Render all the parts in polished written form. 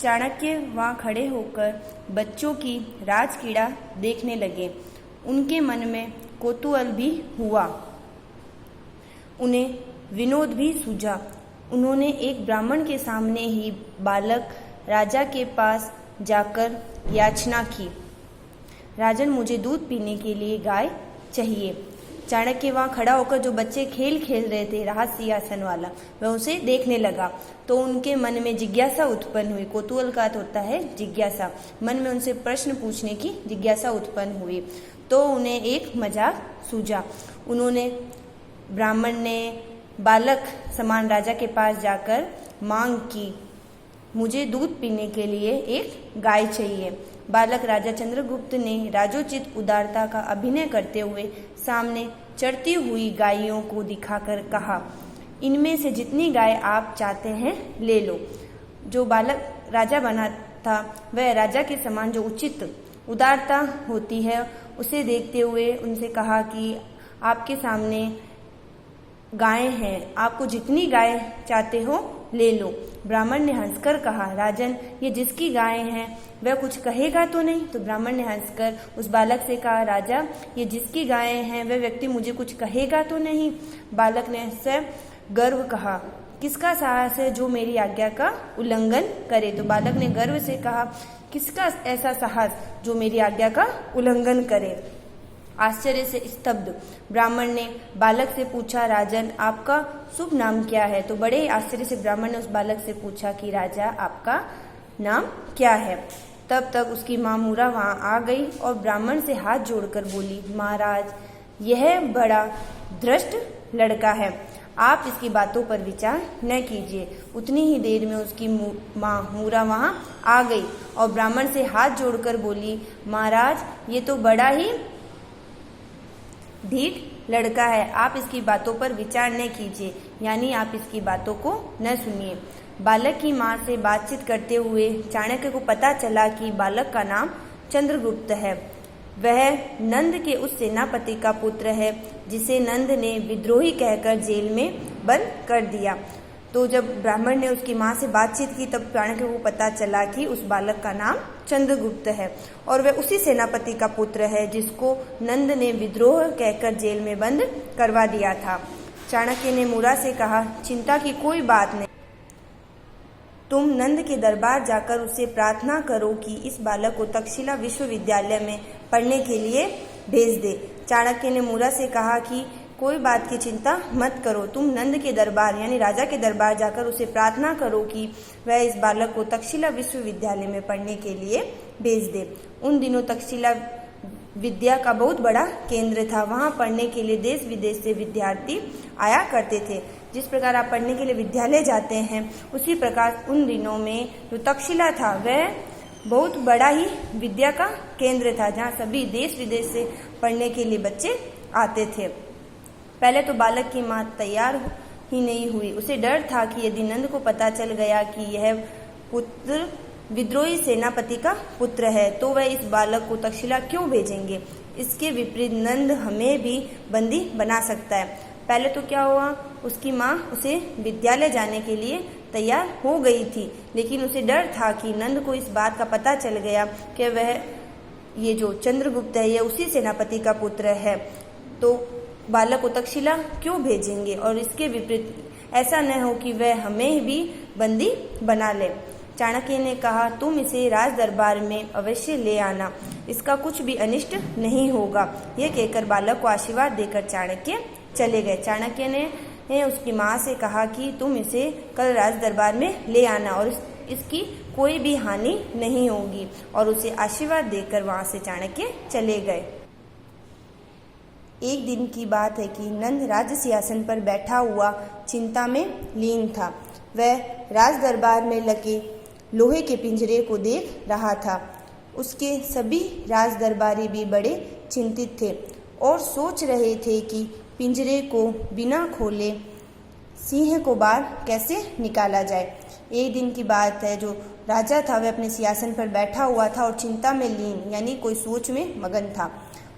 चाणक्य वहाँ खड़े होकर बच्चों की राजक्रीड़ा देखने लगे। उनके मन में कौतूहल भी हुआ, उन्हें विनोद भी सूझा। उन्होंने एक ब्राह्मण के सामने ही बालक राजा के पास जाकर याचना की, राजन मुझे दूध पीने के लिए गाय चाहिए। चाणक्य वहाँ खड़ा होकर जो बच्चे खेल खेल रहे थे राज सिंहासन वाला, वह उसे देखने लगा। तो उनके मन में जिज्ञासा उत्पन्न हुई। कौतूहल का अर्थ होता है जिज्ञासा। मन में उनसे प्रश्न पूछने की जिज्ञासा उत्पन्न हुई। तो उन्हें एक मजाक सूझा। उन्होंने ब्राह्मण ने बालक समान राजा के पास जाकर मांग की, मुझे दूध पीने के लिए एक गाय चाहिए। बालक राजा चंद्रगुप्त ने राजोचित उदारता का अभिनय करते हुए सामने चरती हुई गायों को दिखाकर कहा, इनमें से जितनी गाय आप चाहते हैं ले लो। जो बालक राजा बना था वह राजा के समान जो उचित उदारता होती है उसे देखते हुए उनसे कहा कि आपके सामने गायें हैं, आपको जितनी गाय चाहते हो ले लो। ब्राह्मण ने हंसकर कहा, राजन ये जिसकी गायें हैं वह कुछ कहेगा तो नहीं? तो ब्राह्मण ने हंसकर उस बालक से कहा, राजा ये जिसकी गायें हैं वह व्यक्ति मुझे कुछ कहेगा तो नहीं? बालक ने गर्व कहा, किसका साहस है जो मेरी आज्ञा का उल्लंघन करे? तो बालक ने गर्व से कहा, किसका ऐसा साहस जो मेरी आज्ञा का उल्लंघन करे? आश्चर्य से स्तब्ध ब्राह्मण ने बालक से पूछा, राजन आपका शुभ नाम क्या है? तो बड़े आश्चर्य से ब्राह्मण ने उस बालक से पूछा कि राजा आपका नाम क्या है? तब तक उसकी माँ मूरा वहाँ आ गई और ब्राह्मण से हाथ जोड़कर बोली, महाराज यह बड़ा धृष्ट लड़का है, आप इसकी बातों पर विचार न कीजिए। उतनी ही देर में उसकी माँ मूरा वहाँ आ गई और ब्राह्मण से हाथ जोड़कर बोली, महाराज ये तो बड़ा ही ढीठ लड़का है, आप इसकी बातों पर विचार न कीजिए, यानी आप इसकी बातों को न सुनिए। बालक की माँ से बातचीत करते हुए चाणक्य को पता चला कि बालक का नाम चंद्रगुप्त है। वह नंद के उस सेनापति का पुत्र है जिसे नंद ने विद्रोही कहकर जेल में बंद कर दिया। तो जब ब्राह्मण ने उसकी माँ से बातचीत की तब चाणक्य को पता चला कि उस बालक का नाम चंद्रगुप्त है और वह उसी सेनापति का पुत्र है जिसको नंद ने विद्रोह कहकर जेल में बंद करवा दिया था। चाणक्य ने मूरा से कहा, चिंता की कोई बात नहीं, तुम नंद के दरबार जाकर उससे प्रार्थना करो कि इस बालक को तक्षशिला विश्वविद्यालय में पढ़ने के लिए भेज दे। चाणक्य ने मूरा से कहा कि कोई बात की चिंता मत करो, तुम नंद के दरबार यानी राजा के दरबार जाकर उसे प्रार्थना करो कि वह इस बालक को तक्षशिला विश्वविद्यालय में पढ़ने के लिए भेज दे। उन दिनों तक्षशिला विद्या का बहुत बड़ा केंद्र था। वहाँ पढ़ने के लिए देश विदेश से विद्यार्थी आया करते थे। जिस प्रकार आप पढ़ने के लिए विद्यालय जाते हैं उसी प्रकार उन दिनों में जो तक्षशिला था वह बहुत बड़ा ही विद्या का केंद्र था, जहाँ सभी देश विदेश से पढ़ने के लिए बच्चे आते थे। पहले तो बालक की माँ तैयार ही नहीं हुई। उसे डर था कि यदि नंद को पता चल गया कि यह पुत्र विद्रोही सेनापति का पुत्र है तो वह इस बालक को तक्षशिला क्यों भेजेंगे। इसके विपरीत नंद हमें भी बंदी बना सकता है। पहले तो क्या हुआ, उसकी माँ उसे विद्यालय जाने के लिए तैयार हो गई थी, लेकिन उसे डर था कि नंद को इस बात का पता चल गया कि वह ये जो चंद्रगुप्त है यह उसी सेनापति का पुत्र है, तो बालक को तक्षशिला क्यों भेजेंगे। और इसके विपरीत ऐसा न हो कि वह हमें भी बंदी बना ले। चाणक्य ने कहा, तुम इसे राज दरबार में अवश्य ले आना, इसका कुछ भी अनिष्ट नहीं होगा। यह कहकर बालक को आशीर्वाद देकर चाणक्य चले गए। चाणक्य ने उसकी माँ से कहा कि तुम इसे कल राज दरबार में ले आना और इसकी कोई भी हानि नहीं होगी, और उसे आशीर्वाद देकर वहाँ से चाणक्य चले गए। एक दिन की बात है कि नंद राज सिंहासन पर बैठा हुआ चिंता में लीन था। वह राज दरबार में लगे लोहे के पिंजरे को देख रहा था। उसके सभी राज दरबारी भी बड़े चिंतित थे और सोच रहे थे कि पिंजरे को बिना खोले सिंह को बाहर कैसे निकाला जाए। एक दिन की बात है, जो राजा था वह अपने सिंहासन पर बैठा हुआ था और चिंता में लीन यानी कोई सोच में मगन था,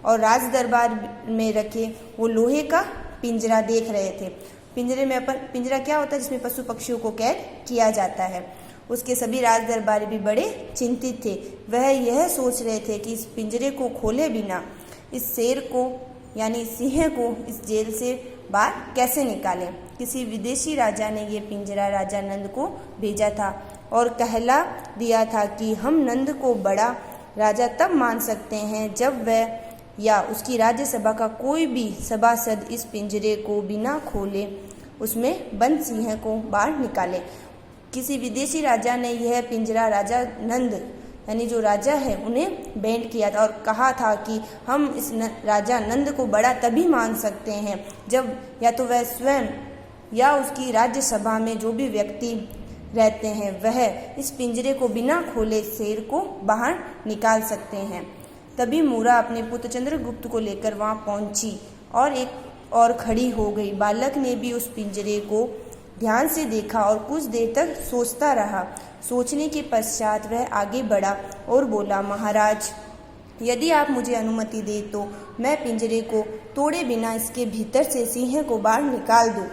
और राज दरबार में रखे वो लोहे का पिंजरा देख रहे थे। पिंजरा क्या होता है, जिसमें पशु पक्षियों को कैद किया जाता है। उसके सभी राज दरबारी भी बड़े चिंतित थे। वह यह सोच रहे थे कि इस पिंजरे को खोले बिना इस शेर को यानी सिंह को इस जेल से बाहर कैसे निकालें। किसी विदेशी राजा ने यह पिंजरा राजा नंद को भेजा था और कहला दिया था कि हम नंद को बड़ा राजा तब मान सकते हैं जब वह या उसकी राज्यसभा का कोई भी सभासद इस पिंजरे को बिना खोले उसमें बंद सिंह को बाहर निकाले। किसी विदेशी राजा ने यह पिंजरा राजा नंद यानी जो राजा है उन्हें भेंट किया था और कहा था कि हम इस राजा नंद को बड़ा तभी मान सकते हैं जब या तो वह स्वयं या उसकी राज्यसभा में जो भी व्यक्ति रहते हैं वह इस पिंजरे को बिना खोले शेर को बाहर निकाल सकते हैं। तभी मूरा अपने पुत्र चंद्रगुप्त को लेकर वहां पहुंची और एक और खड़ी हो गई। बालक ने भी उस पिंजरे को ध्यान से देखा और कुछ देर तक सोचता रहा। सोचने के पश्चात वह आगे बढ़ा और बोला, महाराज, यदि आप मुझे अनुमति दे तो मैं पिंजरे को तोड़े बिना इसके भीतर से सिंह को बाहर निकाल दूं।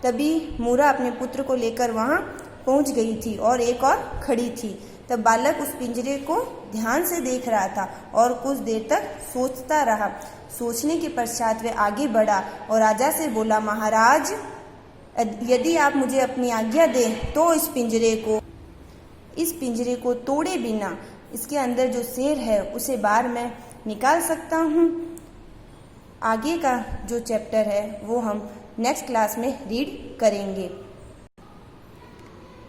तभी मूरा अपने पुत्र को लेकर वहां पहुंच गई थी और एक और खड़ी थी। तब बालक उस पिंजरे को ध्यान से देख रहा था और कुछ देर तक सोचता रहा। सोचने के पश्चात वह आगे बढ़ा और राजा से बोला, महाराज, यदि आप मुझे अपनी आज्ञा दें तो इस पिंजरे को तोड़े बिना इसके अंदर जो शेर है उसे बाहर मैं निकाल सकता हूँ। आगे का जो चैप्टर है वो हम नेक्स्ट क्लास में रीड करेंगे।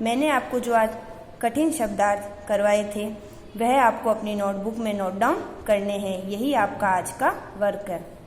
मैंने आपको जो आज कठिन शब्दार्थ करवाए थे वह आपको अपनी नोटबुक में नोट डाउन करने हैं। यही आपका आज का वर्क है।